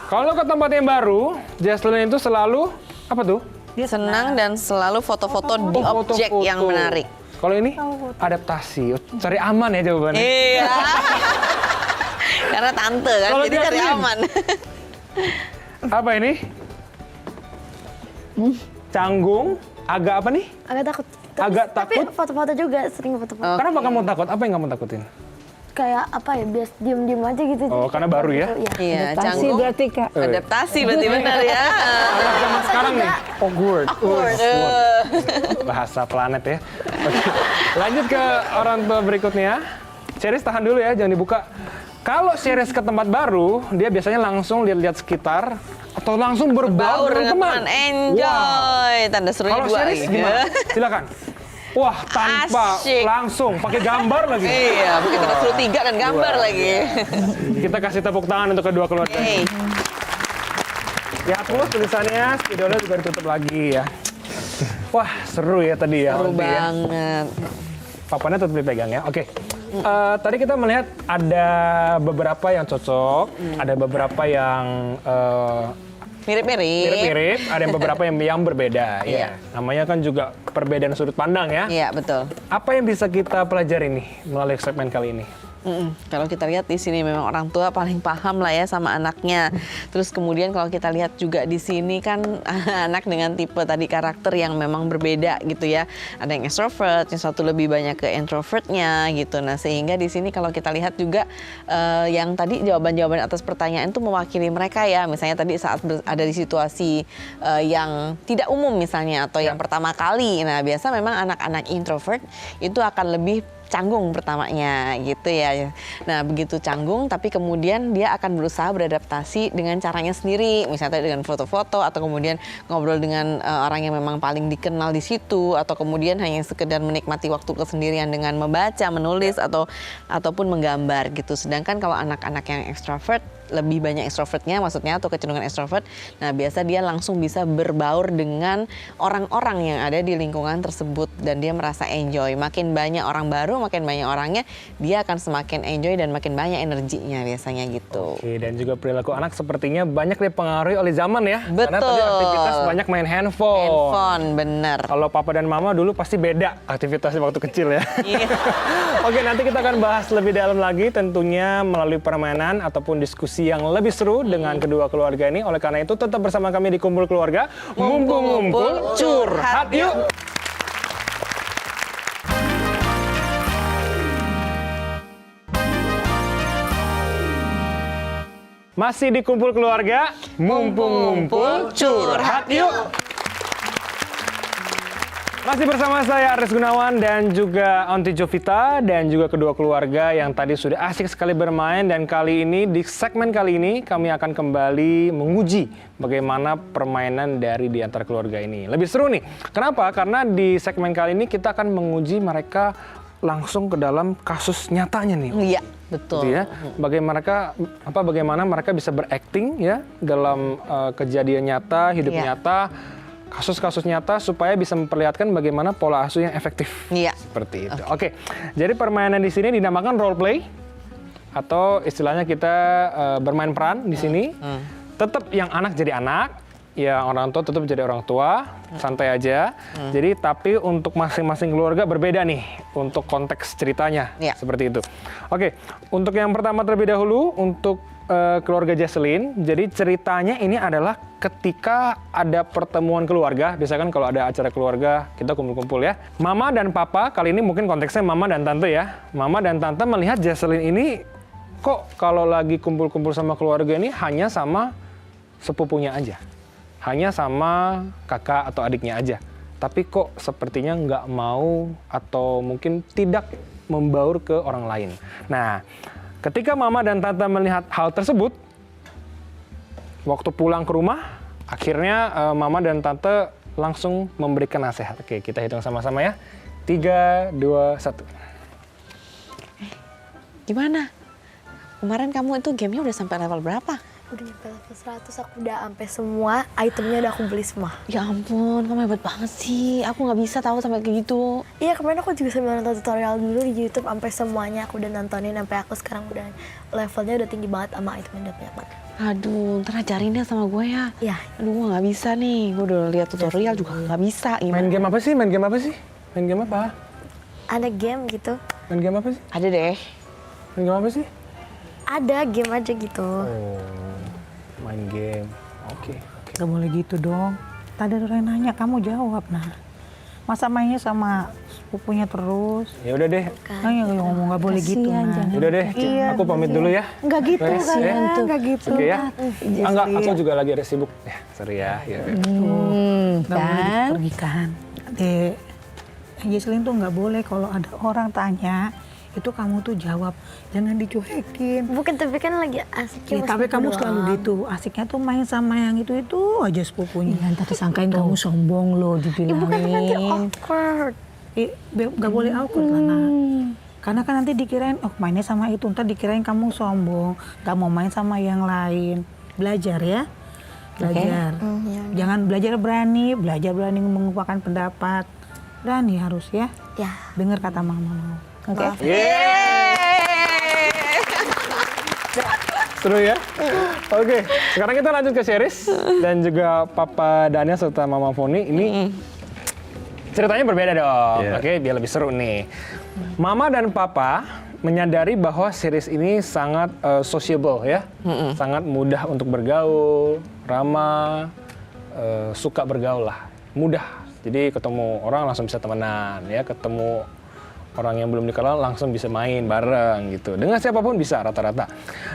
Kalau ke tempat yang baru, Jesselyn itu selalu apa tuh? Dia senang dan selalu foto-foto di objek Foto-foto. yang menarik. Kalau ini adaptasi, cari aman ya jawabannya. Iya. Karena tante kan, Kalau jadi cari Jesselyn? aman. Apa ini? Canggung, agak apa nih? Agak takut. Agak takut? Tapi foto-foto juga, sering foto-foto. Kenapa kamu takut? Apa yang kamu takutin? Kayak apa ya, biasa diem-diem aja gitu. Oh, karena baru ya? Iya, Adaptasi canggung. berarti Kak. Adaptasi berarti benar ya. Anak zaman sekarang nih, awkward. Awkward. Bahasa planet ya. Oke. Lanjut ke orang tua berikutnya. Cheris tahan dulu ya, jangan dibuka. Kalau Cheris ke tempat baru, dia biasanya langsung lihat-lihat sekitar atau langsung berbaur Baur dengan teman. enjoy. Tanda serunya Kalau 2 Cheris lagi. gimana? Silakan. Wah, tanpa Asyik. langsung pakai gambar lagi. Iya, bikin tanda seru 3 dan gambar lagi. Kita kasih tepuk tangan untuk kedua keluarga. Hey. Ya, hapus tulisannya, spidolnya juga ditutup lagi ya. Wah, seru ya tadi ya. Seru Onti ya. banget. Papannya tetap dipegang ya. Oke. Tadi kita melihat ada beberapa yang cocok, ada beberapa yang Mirip-mirip. mirip-mirip, ada yang beberapa yang berbeda. Iya. Ya. Namanya kan juga perbedaan sudut pandang ya. Iya, betul. Apa yang bisa kita pelajari nih melalui segmen kali ini? Kalau kita lihat di sini memang orang tua paling paham lah ya sama anaknya. Terus kemudian kalau kita lihat juga di sini kan anak dengan tipe tadi karakter yang memang berbeda gitu ya. Ada yang extrovert, yang satu lebih banyak ke introvertnya gitu. Nah sehingga di sini kalau kita lihat juga yang tadi jawaban-jawaban atas pertanyaan itu mewakili mereka ya. Misalnya tadi saat ada di situasi yang tidak umum misalnya atau yang pertama kali. Nah biasa memang anak-anak introvert itu akan lebih canggung pertamanya gitu ya. Nah begitu canggung tapi kemudian dia akan berusaha beradaptasi dengan caranya sendiri. Misalnya dengan foto-foto atau kemudian ngobrol dengan orang yang memang paling dikenal di situ atau kemudian hanya sekedar menikmati waktu kesendirian dengan membaca, menulis ataupun menggambar gitu. Sedangkan kalau anak-anak yang extrovert lebih banyak ekstrovertnya maksudnya atau kecenderungan ekstrovert. Nah, biasa dia langsung bisa berbaur dengan orang-orang yang ada di lingkungan tersebut dan dia merasa enjoy. Makin banyak orang baru, makin banyak orangnya, dia akan semakin enjoy dan makin banyak energinya biasanya gitu. Oke, dan juga perilaku anak sepertinya banyak dipengaruhi oleh zaman ya. Betul. Karena tadi aktivitas banyak main handphone. Handphone, bener. Kalau papa dan mama dulu pasti beda aktivitasnya waktu kecil ya. Iya. Oke, nanti kita akan bahas lebih dalam lagi tentunya melalui permainan ataupun diskusi yang lebih seru dengan kedua keluarga ini. Oleh karena itu tetap bersama kami di Kumpul Keluarga. Ngumpul-ngumpul curhat yuk. Masih di Kumpul Keluarga, mumpung ngumpul curhat yuk. Masih bersama saya Aris Gunawan dan juga Aunty Jovita dan juga kedua keluarga yang tadi sudah asik sekali bermain, dan kali ini di segmen kali ini kami akan kembali menguji bagaimana permainan dari di antara keluarga ini. Lebih seru nih. Kenapa? Karena di segmen kali ini kita akan menguji mereka langsung ke dalam kasus nyatanya nih. Iya, betul. Gitu ya. Bagaimana mereka bisa berakting ya dalam kejadian nyata, hidup nyata, kasus-kasus nyata, supaya bisa memperlihatkan bagaimana pola asuh yang efektif. Iya. Seperti itu. Oke. Jadi permainan di sini dinamakan role play atau istilahnya kita bermain peran di sini. Tetap yang anak jadi anak, yang orang tua tetap jadi orang tua, santai aja. Jadi tapi untuk masing-masing keluarga berbeda nih untuk konteks ceritanya. Seperti itu. Oke. Untuk yang pertama terlebih dahulu untuk keluarga Jesslyn. Jadi ceritanya ini adalah ketika ada pertemuan keluarga, biasanya kan kalau ada acara keluarga kita kumpul-kumpul ya. Mama dan papa, kali ini mungkin konteksnya mama dan tante ya. Mama dan tante melihat Jesslyn ini kok kalau lagi kumpul-kumpul sama keluarga ini hanya sama sepupunya aja. Hanya sama kakak atau adiknya aja. Tapi kok sepertinya nggak mau atau mungkin tidak membaur ke orang lain. Nah, ketika mama dan tante melihat hal tersebut, waktu pulang ke rumah, akhirnya mama dan tante langsung memberikan nasihat. Oke, kita hitung sama-sama ya. 3, 2, 1. Gimana? Kemarin kamu itu gamenya udah sampai level berapa? Udah nyampe level 100, aku udah sampai semua itemnya udah aku beli semua. Ya ampun, kamu hebat banget sih. Aku nggak bisa tahu sampai kayak gitu. Iya, kemarin aku juga sambil nonton tutorial dulu di YouTube sampai semuanya aku udah nontonin, sampai aku sekarang udah levelnya udah tinggi banget sama itemnya udah banyak banget. Aduh, ntar ajarin deh sama gue ya. Iya. Aduh, gue nggak bisa nih. Gue udah lihat tutorial juga nggak bisa. Main game apa sih? Main game apa sih? Main game apa? Ada game gitu. Main game apa sih? Ada deh. Main game apa sih? Ada game aja gitu. Main game. Oke. Gak boleh gitu dong. Tadi ada yang nanya, kamu jawab. Nah, masa mainnya sama sepupunya terus? Ya udah deh. Nah, yang ngomong gak boleh gitu. Nah. Udah deh, aku pamit dulu ya. Enggak gitu, Guys, ya. enggak gitu. Oke ya. Enggak, aku juga lagi ada sibuk. Ya, sorry ya. Gak boleh pergi kan. Dek, Jesslyn tuh nggak boleh kalau ada orang tanya, itu kamu tuh jawab, jangan dicuekin. Bukan, tapi kan lagi asik. Ya, tapi kamu selalu gitu, asiknya tuh main sama yang itu aja sepupunya. Iya, ntar disangkain kamu sombong loh, Ya bukan, nanti dibilangin. awkward. Gak boleh awkward lah, Nak. Karena kan nanti dikirain, oh mainnya sama itu, ntar dikirain kamu sombong, gak mau main sama yang lain. Belajar ya, belajar. Jangan belajar berani mengungkapkan pendapat. Berani harus ya. Ya. Dengar kata mama. Oke. Seru ya? Oke, sekarang kita lanjut ke series dan juga Papa Daniel serta Mama Foni. Ini ceritanya berbeda dong. Oke, biar lebih seru nih. Mama dan Papa menyadari bahwa series ini sangat sociable ya. Sangat mudah untuk bergaul, ramah, suka bergaul lah. Mudah. Jadi ketemu orang langsung bisa temenan ya, ketemu orang yang belum dikenal langsung bisa main bareng gitu. Dengan siapapun bisa rata-rata.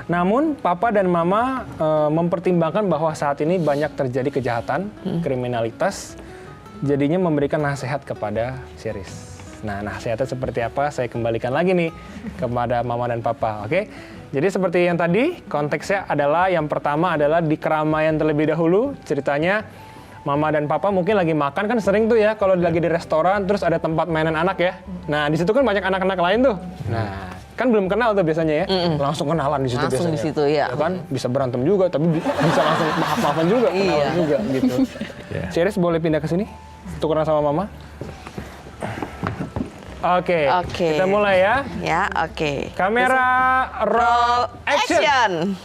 Namun Papa dan Mama mempertimbangkan bahwa saat ini banyak terjadi kejahatan, kriminalitas, jadinya memberikan nasihat kepada series. Nah, nasihatnya seperti apa? Saya kembalikan lagi nih kepada Mama dan Papa, oke? Jadi seperti yang tadi, konteksnya adalah yang pertama adalah di keramaian terlebih dahulu. Ceritanya Mama dan Papa mungkin lagi makan, kan sering tuh ya kalau lagi di restoran terus ada tempat mainan anak ya. Nah, di situ kan banyak anak-anak lain tuh. Nah, kan belum kenal tuh biasanya ya. Langsung kenalan di situ biasanya. Langsung di situ ya. Kan bisa berantem juga tapi bisa langsung maaf-maafan juga, kenalan juga gitu. Series boleh pindah ke sini? Tukeran sama Mama. Oke. Kita mulai ya. Ya, oke. Kamera roll action.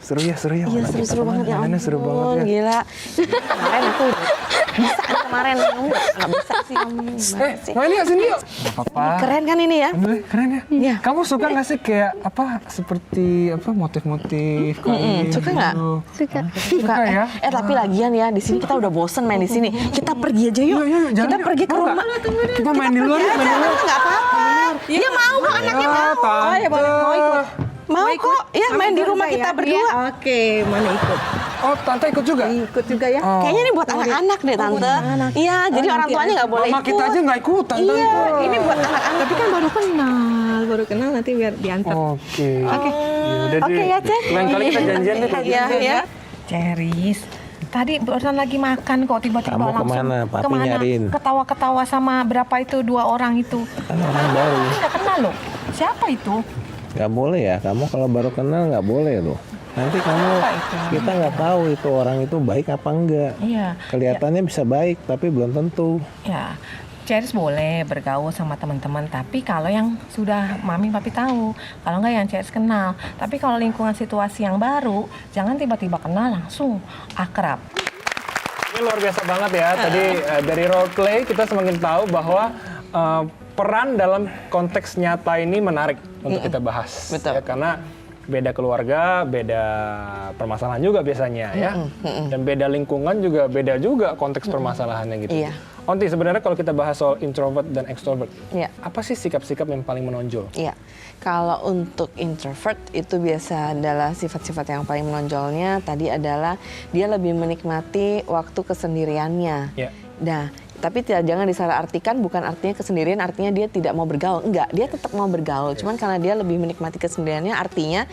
Seru ya. Iya, seru banget ya. Seru banget ya. Gila. Kemarin aku bisa kemarin. Kamu nggak bisa sih kamu. Main yuk sini yuk. Apa? Keren kan ini ya? Keren ya. Iya. Kamu suka nggak sih kayak apa seperti apa motif-motif kain? Suka nggak? Suka ya. Tapi lagian ya di sini kita udah bosen main di sini. Kita pergi aja yuk. Kita pergi ke rumah. Kita main di luar. Nggak apa-apa. Dia mau kok, anaknya mau. Oh ya boleh mau ikut. Mau kok. Ya main di rumah kita berdua. Oke, mana ikut? Oh, tante ikut juga? Ikut juga ya. Oh. Kayaknya ini buat anak-anak deh tante. Iya, jadi orang tuanya nggak boleh Mama ikut. kita aja nggak ikutan, Iya, tante. ini buat anak-anak. Tapi kan baru kenal nanti biar diantar. Oke. Oke. Yaudah Oke deh. ya, Cek. Lain kali kita janjian deh. Iya, ya. Ceris, tadi barusan lagi makan kok tiba-tiba Kamu langsung kemana? Papi nyariin. Ketawa-ketawa sama berapa itu 2 orang itu. Kan orang baru. Nggak kenal loh. Siapa itu? Nggak boleh ya, kamu kalau baru kenal nggak boleh loh. Nanti kamu, kita nggak tahu itu orang itu baik apa enggak. Iya. Kelihatannya bisa baik, tapi belum tentu. Ya, Ceris boleh bergaul sama teman-teman, tapi kalau yang sudah mami papi tahu, kalau nggak yang Ceris kenal. Tapi kalau lingkungan situasi yang baru, jangan tiba-tiba kenal langsung akrab. Ini luar biasa banget ya. Tadi dari role play kita semakin tahu bahwa peran dalam konteks nyata ini menarik untuk kita bahas. Betul. Ya, karena beda keluarga, beda permasalahan juga biasanya ya. Dan beda lingkungan juga beda juga konteks permasalahannya gitu. Iya. Onti, sebenarnya kalau kita bahas soal introvert dan extrovert, Iya. apa sih sikap-sikap yang paling menonjol? Iya, kalau untuk introvert itu biasa adalah sifat-sifat yang paling menonjolnya tadi adalah dia lebih menikmati waktu kesendiriannya. Ya. Nah, tapi jangan disalahartikan, bukan artinya kesendirian, artinya dia tidak mau bergaul. Enggak, dia tetap mau bergaul. Cuman karena dia lebih menikmati kesendiriannya, artinya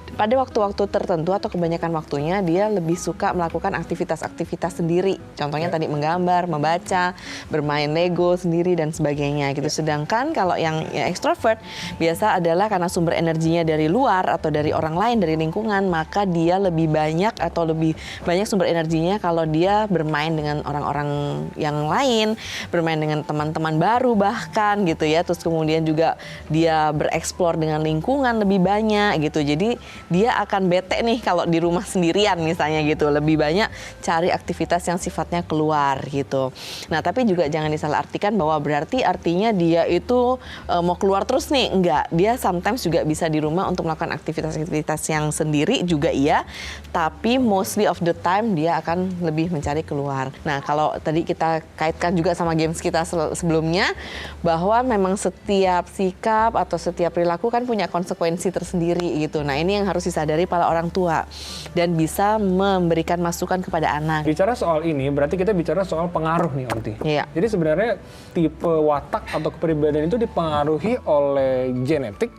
pada waktu-waktu tertentu atau kebanyakan waktunya dia lebih suka melakukan aktivitas-aktivitas sendiri. Contohnya tadi menggambar, membaca, bermain Lego sendiri dan sebagainya gitu. Sedangkan kalau yang extrovert biasa adalah karena sumber energinya dari luar atau dari orang lain, dari lingkungan, maka dia lebih banyak atau lebih banyak sumber energinya kalau dia bermain dengan orang-orang yang lain, bermain dengan teman-teman baru bahkan gitu ya. Terus kemudian juga dia bereksplor dengan lingkungan lebih banyak gitu. Jadi dia akan bete nih kalau di rumah sendirian misalnya gitu. Lebih banyak cari aktivitas yang sifatnya keluar gitu. Nah, tapi juga jangan disalahartikan bahwa berarti artinya dia itu mau keluar terus nih. Enggak, dia sometimes juga bisa di rumah untuk melakukan aktivitas-aktivitas yang sendiri juga iya. Tapi mostly of the time dia akan lebih mencari keluar. Nah, kalau tadi kita kaitkan juga sama games kita sebelumnya, bahwa memang setiap sikap atau setiap perilaku kan punya konsekuensi tersendiri gitu. Nah, ini yang harus disadari para orang tua dan bisa memberikan masukan kepada anak. Bicara soal ini, berarti kita bicara soal pengaruh nih, Onti. Iya. Jadi sebenarnya tipe watak atau kepribadian itu dipengaruhi oleh genetik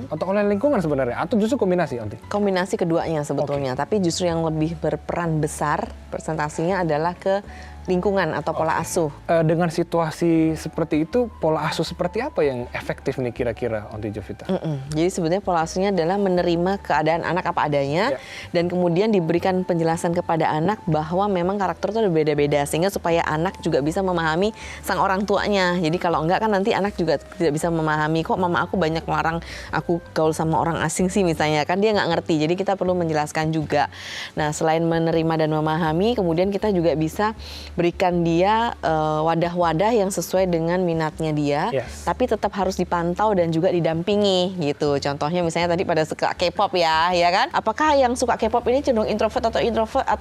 atau oleh lingkungan sebenarnya, atau justru kombinasi, Onti? Kombinasi keduanya sebetulnya, tapi justru yang lebih berperan besar persentasinya adalah ke lingkungan atau pola asuh. Dengan situasi seperti itu, pola asuh seperti apa yang efektif nih kira-kira, Onti Jovita? Jadi sebenarnya pola asuhnya adalah menerima keadaan anak apa adanya dan kemudian diberikan penjelasan kepada anak bahwa memang karakter itu berbeda-beda sehingga supaya anak juga bisa memahami sang orang tuanya. Jadi kalau enggak kan nanti anak juga tidak bisa memahami, kok mama aku banyak melarang aku gaul sama orang asing sih misalnya, kan dia nggak ngerti. Jadi kita perlu menjelaskan juga. Nah, selain menerima dan memahami, kemudian kita juga bisa berikan dia wadah-wadah yang sesuai dengan minatnya dia, tapi tetap harus dipantau dan juga didampingi gitu. Contohnya misalnya tadi pada suka K-pop ya kan? Apakah yang suka K-pop ini cenderung introvert atau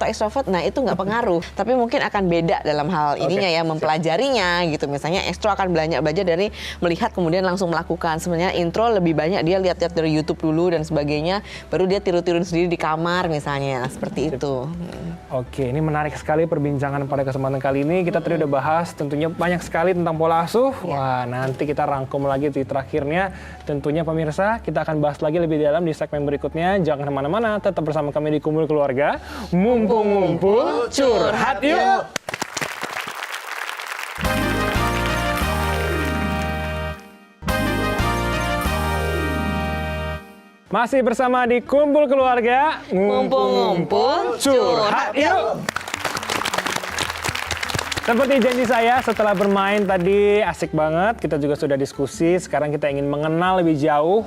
extrovert? Nah, itu nggak pengaruh. Tapi mungkin akan beda dalam hal ininya ya, mempelajarinya gitu. Misalnya extro akan belajar dari melihat kemudian langsung melakukan. Sebenarnya intro lebih banyak dia lihat-lihat dari YouTube dulu dan sebagainya, baru dia tiru-tiru sendiri di kamar misalnya, seperti itu. Oke, ini menarik sekali perbincangan pada kesempatan kali ini. Kita tadi udah bahas tentunya banyak sekali tentang pola asuh. Wah, nanti kita rangkum lagi di terakhirnya. Tentunya pemirsa, kita akan bahas lagi lebih dalam di segmen berikutnya. Jangan kemana-mana, tetap bersama kami di Kumpul Keluarga. Mumpung ngumpul, curhat yuk! Masih bersama di Kumpul Keluarga. Ngumpul-ngumpul, curhat yuk! Seperti janji saya, setelah bermain tadi asik banget, kita juga sudah diskusi. Sekarang kita ingin mengenal lebih jauh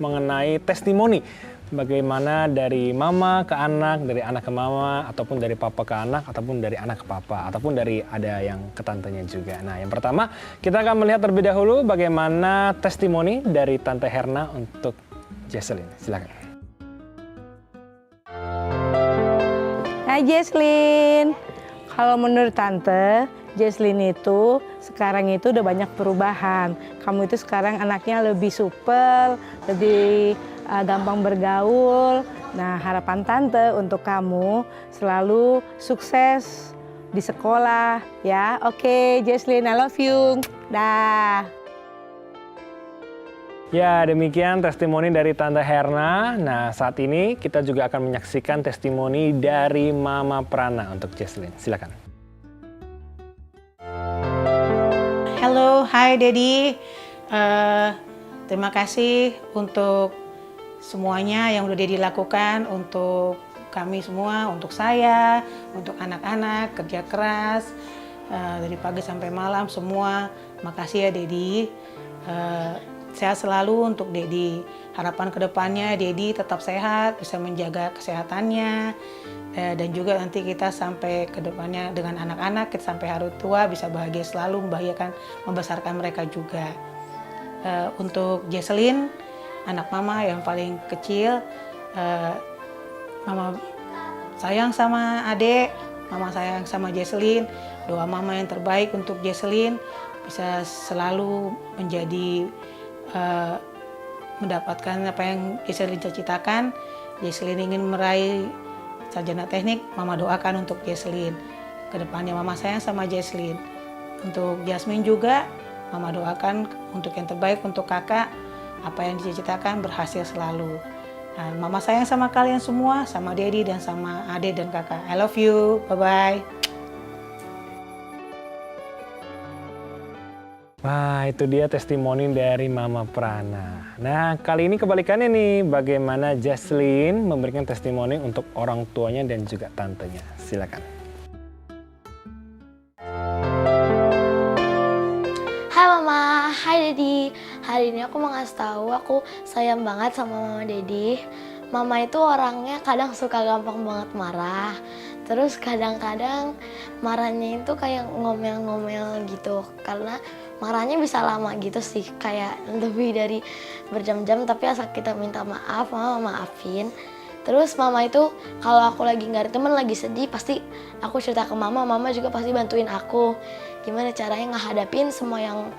mengenai testimoni. Bagaimana dari mama ke anak, dari anak ke mama, ataupun dari papa ke anak, ataupun dari anak ke papa, ataupun dari ada yang ke tantenya juga. Nah, yang pertama kita akan melihat terlebih dahulu bagaimana testimoni dari Tante Herna untuk Jesslyn. Silakan. Hai Jesslyn. Kalau menurut Tante, Jesslyn itu sekarang itu udah banyak perubahan. Kamu itu sekarang anaknya lebih supel, lebih gampang bergaul, Nah, harapan Tante untuk kamu selalu sukses di sekolah ya. Oke, Jesslyn, I love you. Dah. Ya, demikian testimoni dari Tante Herna. Nah, saat ini kita juga akan menyaksikan testimoni dari Mama Prana untuk Jesslyn. Silakan. Halo, hai Dedi. Terima kasih untuk semuanya yang udah Dedi lakukan untuk kami semua, untuk saya, untuk anak-anak, kerja keras dari pagi sampai malam semua. Makasih ya Dedi. Sehat selalu untuk Dedi. Harapan kedepannya Dedi tetap sehat, bisa menjaga kesehatannya, dan juga nanti kita sampai kedepannya dengan anak-anak, kita sampai hari tua bisa bahagia selalu, membesarkan mereka juga. Untuk Jesslyn, anak mama yang paling kecil, mama sayang sama adek, mama sayang sama Jesslyn. Doa mama yang terbaik untuk Jesslyn bisa selalu menjadi mendapatkan apa yang Jesslyn cita-citakan. Jesslyn ingin meraih sarjana teknik, mama doakan untuk Jesslyn. Kedepannya mama sayang sama Jesslyn. Untuk Jasmine juga, mama doakan untuk yang terbaik untuk kakak. Apa yang dicita-citakan berhasil selalu. Nah, mama sayang sama kalian semua, sama Dedi dan sama Ade dan kakak. I love you, bye-bye. Wah, itu dia testimoni dari Mama Prana. Nah, kali ini kebalikannya nih, bagaimana Jesslyn memberikan testimoni untuk orang tuanya dan juga tantenya. Silakan. Hai Mama, hai Dedi. Hari ini aku mau ngasih tahu aku sayang banget sama Mama Dedi. Mama itu orangnya kadang suka gampang banget marah. Terus kadang-kadang marahnya itu kayak ngomel-ngomel gitu. Karena marahnya bisa lama gitu sih, kayak lebih dari berjam-jam. Tapi asal kita minta maaf, Mama maafin. Terus Mama itu kalau aku lagi nggak ada teman, lagi sedih, pasti aku cerita ke Mama. Mama juga pasti bantuin aku gimana caranya ngehadapin semua yang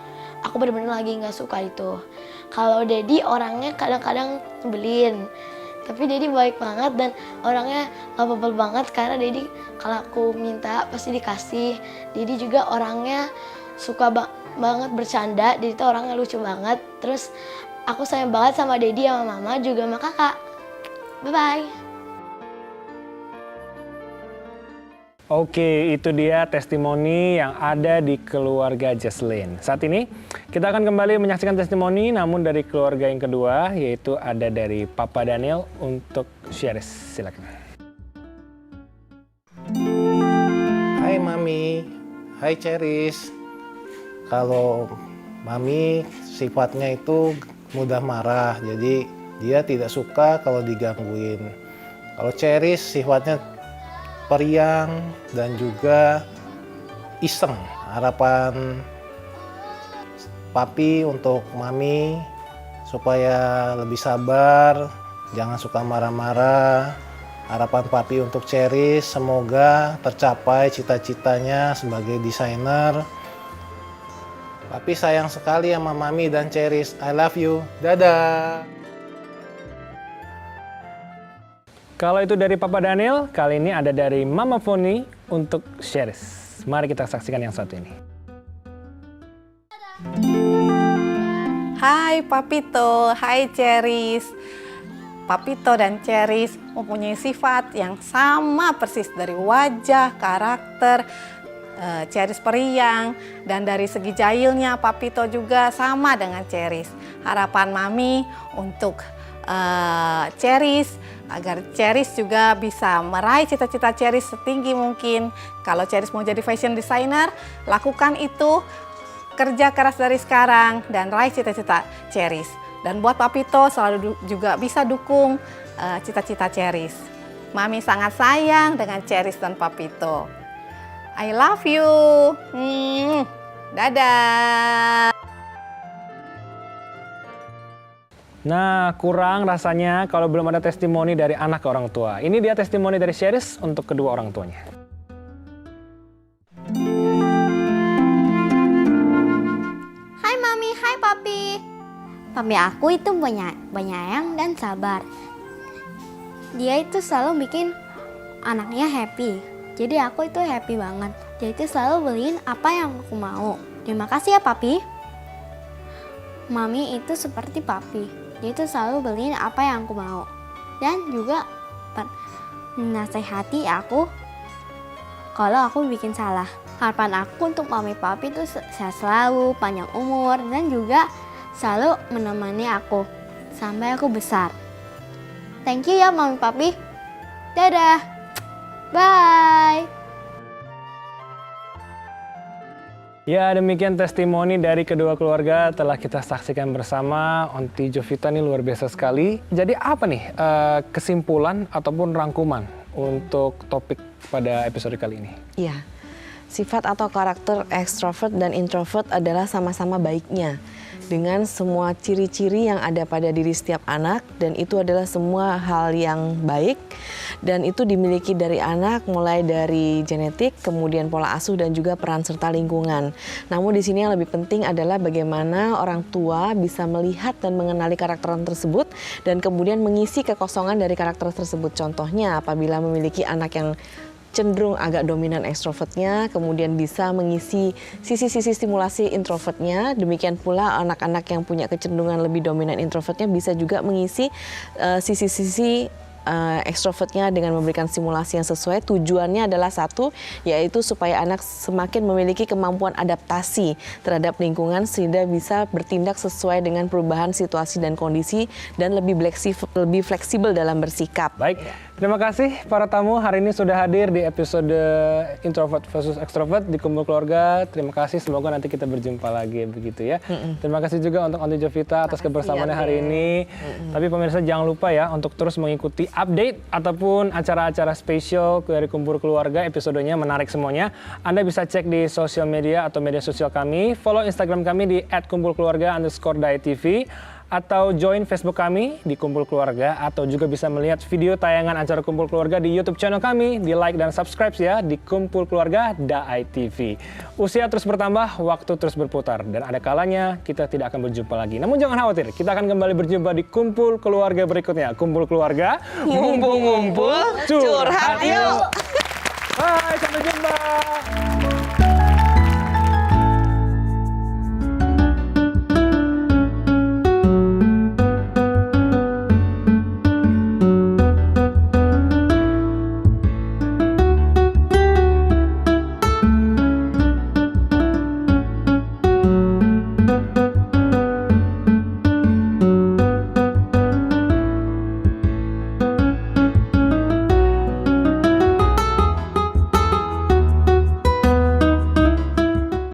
aku bener-bener lagi nggak suka itu. Kalau Dedi orangnya kadang-kadang nyebelin, tapi Dedi baik banget dan orangnya lovable banget karena Dedi kalau aku minta pasti dikasih. Dedi juga orangnya suka banget bercanda, Dedi tuh orangnya lucu banget. Terus aku sayang banget sama Dedi, sama Mama juga sama kakak. Bye-bye. Oke, itu dia testimoni yang ada di keluarga Jesslyn. Saat ini kita akan kembali menyaksikan testimoni namun dari keluarga yang kedua, yaitu ada dari Papa Daniel untuk Sheris. Silakan. Hai Mami, hai Cheris. Kalau Mami sifatnya itu mudah marah, jadi dia tidak suka kalau digangguin. Kalau Cheris sifatnya periang dan juga iseng. Harapan Papi untuk Mami supaya lebih sabar, jangan suka marah-marah. Harapan Papi untuk Cheris semoga tercapai cita-citanya sebagai desainer. Papi sayang sekali sama Mami dan Cheris. I love you. Dadah. Kalau itu dari Papa Daniel, kali ini ada dari Mama Foni untuk Sheris. Mari kita saksikan yang satu ini. Hai Papito, hai Cheris. Papito dan Cheris mempunyai sifat yang sama persis dari wajah, karakter. Cheris periang dan dari segi jahilnya Papito juga sama dengan Cheris. Harapan Mami untuk Cheris agar Cheris juga bisa meraih cita-cita Cheris setinggi mungkin. Kalau Cheris mau jadi fashion designer, lakukan itu, kerja keras dari sekarang dan raih cita-cita Cheris. Dan buat Papito selalu juga bisa dukung cita-cita Cheris. Mami sangat sayang dengan Cheris dan Papito. I love you. Dadah. Nah, kurang rasanya kalau belum ada testimoni dari anak ke orang tua. Ini dia testimoni dari Sheris untuk kedua orang tuanya. Hai Mami, hai Papi. Papi aku itu penyayang dan sabar. dia itu selalu bikin anaknya happy. Jadi aku itu happy banget. Dia itu selalu beliin apa yang aku mau. Terima kasih ya papi. Mami itu seperti papi. Dia itu selalu beliin apa yang aku mau. Dan juga menasehati aku kalau aku bikin salah. Harapan aku untuk mami papi itu sehat selalu, panjang umur, dan juga selalu menemani aku sampai aku besar. Thank you ya mami papi. Dadah. Bye. Ya, demikian testimoni dari kedua keluarga telah kita saksikan bersama. Onti Jovita ini luar biasa sekali. Jadi apa nih kesimpulan ataupun rangkuman untuk topik pada episode kali ini? Iya, sifat atau karakter ekstrovert dan introvert adalah sama-sama baiknya. Dengan semua ciri-ciri yang ada pada diri setiap anak, dan itu adalah semua hal yang baik, dan itu dimiliki dari anak mulai dari genetik, kemudian pola asuh, dan juga peran serta lingkungan. Namun di sini yang lebih penting adalah bagaimana orang tua bisa melihat dan mengenali karakter tersebut, dan kemudian mengisi kekosongan dari karakter tersebut. Contohnya apabila memiliki anak yang cenderung agak dominan ekstrovertnya, kemudian bisa mengisi sisi-sisi stimulasi introvertnya. Demikian pula anak-anak yang punya kecenderungan lebih dominan introvertnya bisa juga mengisi sisi-sisi ekstrovertnya dengan memberikan stimulasi yang sesuai. Tujuannya adalah satu, yaitu supaya anak semakin memiliki kemampuan adaptasi terhadap lingkungan sehingga bisa bertindak sesuai dengan perubahan situasi dan kondisi dan lebih fleksibel dalam bersikap. Baik, terima kasih para tamu hari ini sudah hadir di episode Introvert versus Extrovert di Kumpul Keluarga. Terima kasih, semoga nanti kita berjumpa lagi begitu ya. Terima kasih juga untuk Onti Jovita atas kebersamaannya hari ini. Tapi pemirsa jangan lupa ya untuk terus mengikuti update ataupun acara-acara spesial dari Kumpul Keluarga, episodenya menarik semuanya. Anda bisa cek di sosial media atau media sosial kami, follow Instagram kami di @kumpulkeluarga_DAI-TV, atau join Facebook kami di Kumpul Keluarga, atau juga bisa melihat video tayangan acara Kumpul Keluarga di YouTube channel kami, di like dan subscribe ya di Kumpul Keluarga DAI TV. Usia terus bertambah, waktu terus berputar, dan ada kalanya kita tidak akan berjumpa lagi. Namun jangan khawatir, kita akan kembali berjumpa di Kumpul Keluarga berikutnya. Kumpul Keluarga, Ngumpul-ngumpul, curhat yuk. Bye, sampai jumpa.